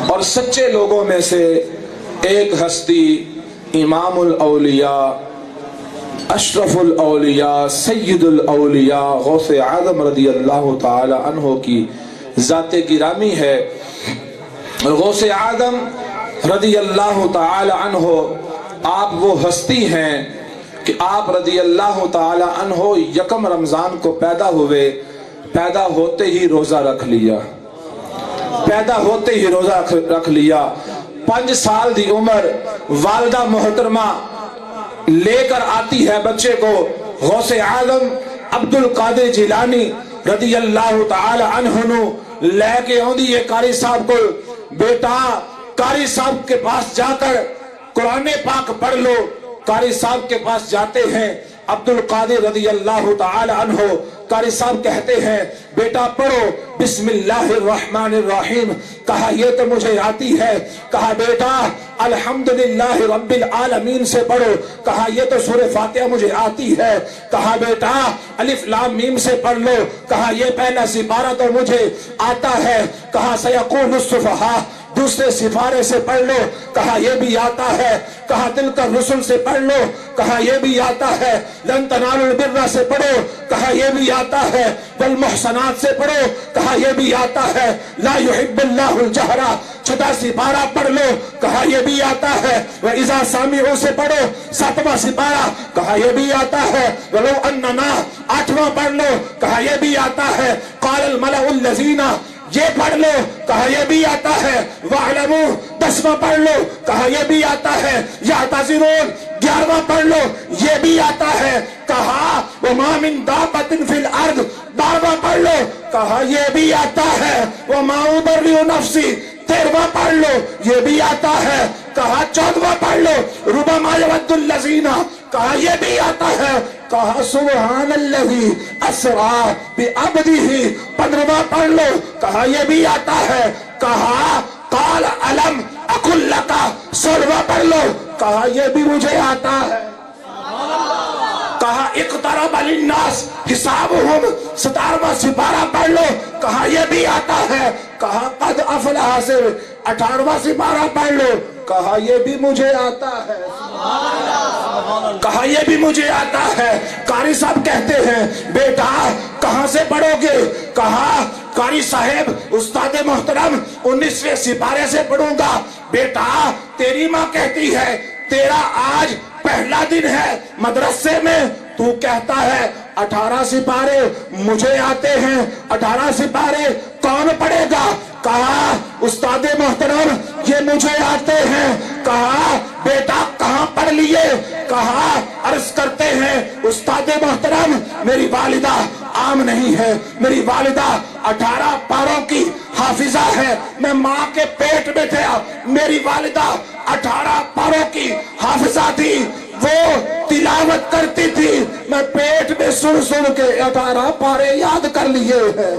اور سچے لوگوں میں سے ایک ہستی امام الاولیاء، اشرف الاولیاء، سید الاولیاء غوث اعظم رضی اللہ تعالی عنہ کی ذات گرامی ہے۔ غوث اعظم رضی اللہ تعالی عنہ آپ وہ ہستی ہیں کہ آپ رضی اللہ تعالی عنہ یکم رمضان کو پیدا ہوئے، پیدا ہوتے ہی روزہ رکھ لیا، پیدا ہوتے ہی روزہ رکھ لیا۔ 5 سال دی عمر والدہ محترمہ لے کر آتی ہے بچے کو، غوث اعظم عبد القادر جیلانی رضی اللہ تعالی عنہ نو لے کے آندی ہے قاری صاحب کو، بیٹا قاری صاحب کے پاس جا کر قرآن پاک پڑھ لو۔ قاری صاحب کے پاس جاتے ہیں عبد القادر رضی اللہ تعالی عنہ، قاری صاحب کہتے ہیں بیٹا پڑھو بسم اللہ الرحمن الرحیم۔ کہا یہ تو مجھے آتی ہے۔ کہا بیٹا الحمدللہ رب العالمین سے پڑھو۔ کہا یہ تو سورہ فاتحہ مجھے آتی ہے۔ کہا بیٹا الف لام میم سے پڑھ لو۔ کہا یہ پہلا سپارہ تو مجھے آتا ہے۔ کہا سیقول السفہاء دوسرے سپارے سے پڑھ لو۔ کہا یہ بھی آتا ہے۔ کہا تلک الرسل سے پڑھ لو۔ کہا یہ بھی آتا ہے۔ لن تنالوا البر سے پڑھو۔ کہا یہ بھی آتا ہے۔ والمحصنات سے پڑھو۔ کہا یہ بھی آتا ہے۔ لا يحب اللہ الجہر 6واں سپارہ پڑھ لو۔ کہا یہ بھی آتا ہے۔ وَإِذَا سَامِعُوا سے پڑھو 7واں سپارہ۔ کہا یہ بھی آتا ہے۔ وَلَوْ أَنَّنَا 8واں پڑھ لو۔ کہا یہ بھی آتا ہے۔ قَالَ الْمَلَأُ الَّذِينَ یہ پڑھ لو۔ کہا یہ بھی آتا ہے۔ وَاعْلَمُوا 10واں پڑھ لو۔ کہا یہ بھی آتا ہے۔ يَعْتَذِرُونَ 11واں پڑھ لو۔ یہ بھی آتا ہے۔ کہا وَمَا مِن دَابَّةٍ فِي الْأَرْضِ 12واں پڑھ لو۔ کہا یہ بھی آتا ہے۔ وَمَا أُبَرِّئُ نَفْسِي 13واں پڑھ لو۔ یہ بھی آتا ہے۔ کہا 14واں پڑھ لو۔ رُبَمَا يَوَدُّ الَّذِينَ کہا یہ بھی آتا ہے۔ کہا سبحان الذی اسریٰ بعبدہ 15واں پڑھ لو۔ کہا یہ بھی آتا ہے۔ کہا قال الم اقل لک 16واں پڑھ لو۔ کہا یہ بھی مجھے آتا ہے۔ کہا اقترب للناس حسابہم 17واں سپارہ پڑھ لو۔ کہا یہ بھی آتا ہے۔ کہا قد افلح سے 18واں سپارہ پڑھ لو۔ کہا یہ بھی مجھے آتا ہے۔ کہا یہ بھی مجھے آتا ہے۔ قاری صاحب کہتے ہیں بیٹا کہاں سے پڑھو گے؟ کہا قاری صاحب استاد محترم 19ویں سپارے سے پڑھوں گا۔ بیٹا تیری ماں کہتی ہے تیرا آج پہلا دن ہے مدرسے میں، تو کہتا ہے 18 سپارے مجھے آتے ہیں۔ 18 سپارے کون پڑھے گا؟ کہا استاد محترم یہ مجھے آتے ہیں۔ کہا بیٹا کہاں پڑھ لیے؟ کہا عرض کرتے ہیں استاد محترم میری والدہ عام نہیں ہے، میری والدہ 18 پاروں کی حافظہ ہے۔ میں ماں کے پیٹ میں تھا، میری والدہ 18 پاروں کی حافظہ تھی، وہ تلاوت کرتی تھی، میں پیٹ میں سن سن کے 18 پارے یاد کر لیے ہیں۔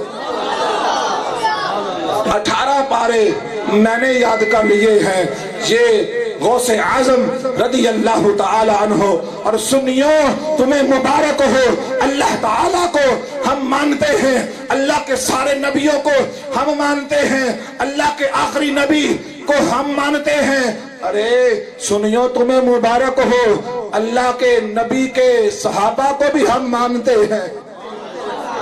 18 پارے میں نے یاد کر لیے ہیں۔ یہ غوث اعظم رضی اللہ تعالی عنہ۔ اور سنیوں تمہیں مبارک ہو، اللہ تعالیٰ کو ہم مانتے ہیں، اللہ کے سارے نبیوں کو ہم مانتے ہیں، اللہ کے آخری نبی کو ہم مانتے ہیں۔ ارے سنیوں تمہیں مبارک ہو، اللہ کے نبی کے صحابہ کو بھی ہم مانتے ہیں۔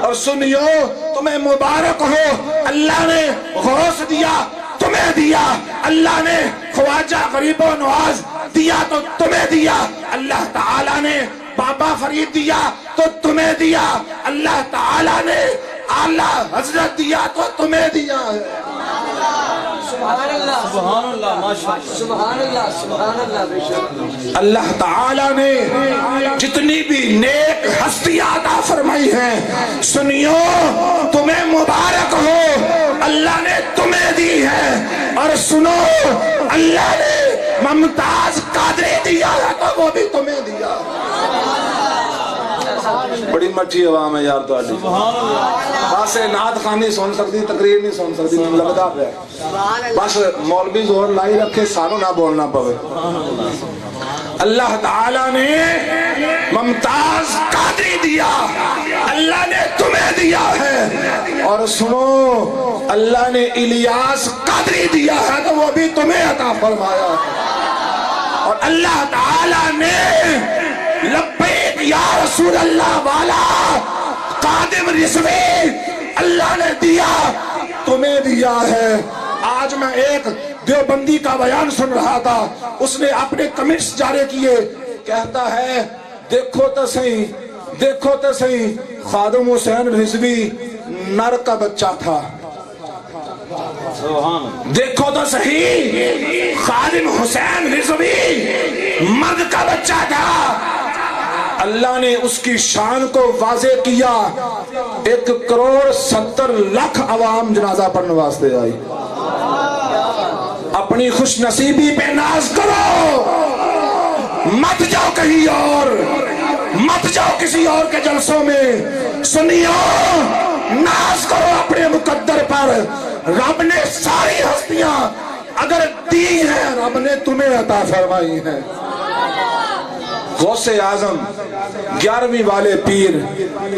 اور سنیوں تمہیں مبارک ہو، اللہ نے غوث دیا تمہیں دیا، اللہ نے خواجہ غریب و نواز دیا تو تمہیں دیا، اللہ تعالیٰ نے بابا فرید دیا تو تمہیں دیا، اللہ تعالیٰ نے اعلیٰ حضرت دیا تو تمہیں دیا ہے۔ سبحان اللہ سبحان اللہ ماشاءاللہ سبحان اللہ سبحان اللہ۔ اللہ تعالیٰ نے جتنی بھی نیک ہستیاں عطا فرمائی ہیں، سنیو تمہیں مبارک ہو، اللہ نے تمہیں دی ہے۔ اور سنو اللہ نے ممتاز قادری دیا ہے تو وہ بھی تمہیں دیا۔ بڑی مٹھی عوام ہے یار تو آلی باسے نعت خانی سن سکتی، تقریر نہیں سن سکتی، لگتا ہے بس مولوی زور لائی رکھے سانو نہ بولنا پوے۔ اللہ تعالیٰ نے ممتاز قادری دیا، اللہ نے تمہیں دیا ہے، اور سنو اللہ نے الیاس قادری دیا ہے تو وہ بھی تمہیں عطا فرمایا ہے، اور اللہ تعالیٰ نے لبیک یا رسول اللہ والا قادم رضوی اللہ نے دیا، تمہیں دیا ہے۔ آج میں ایک دیوبندی کا بیان سن رہا تھا، اس نے اپنے کمنٹس جاری کیے، کہتا ہے دیکھو تو صحیح، دیکھو تو صحیح، خادم حسین رضوی نر کا بچہ تھا، دیکھو تو صحیح خادم حسین رضوی مرد کا بچہ تھا۔ اللہ نے اس کی شان کو واضح کیا، 1,70,00,000 عوام جنازہ پڑھنے واسطے آئی۔ اپنی خوش نصیبی پہ ناز کرو، مت جاؤ کہیں اور، مت جاؤ کسی اور کے جلسوں میں، سنیو ناز کرو اپنے مقدر پر۔ رب نے ساری ہستیاں اگر دی ہیں، رب نے تمہیں عطا فرمائی ہیں۔ غوث اعظم 11ویں والے پیر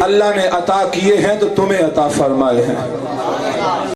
اللہ نے عطا کیے ہیں تو تمہیں عطا فرمائے ہیں۔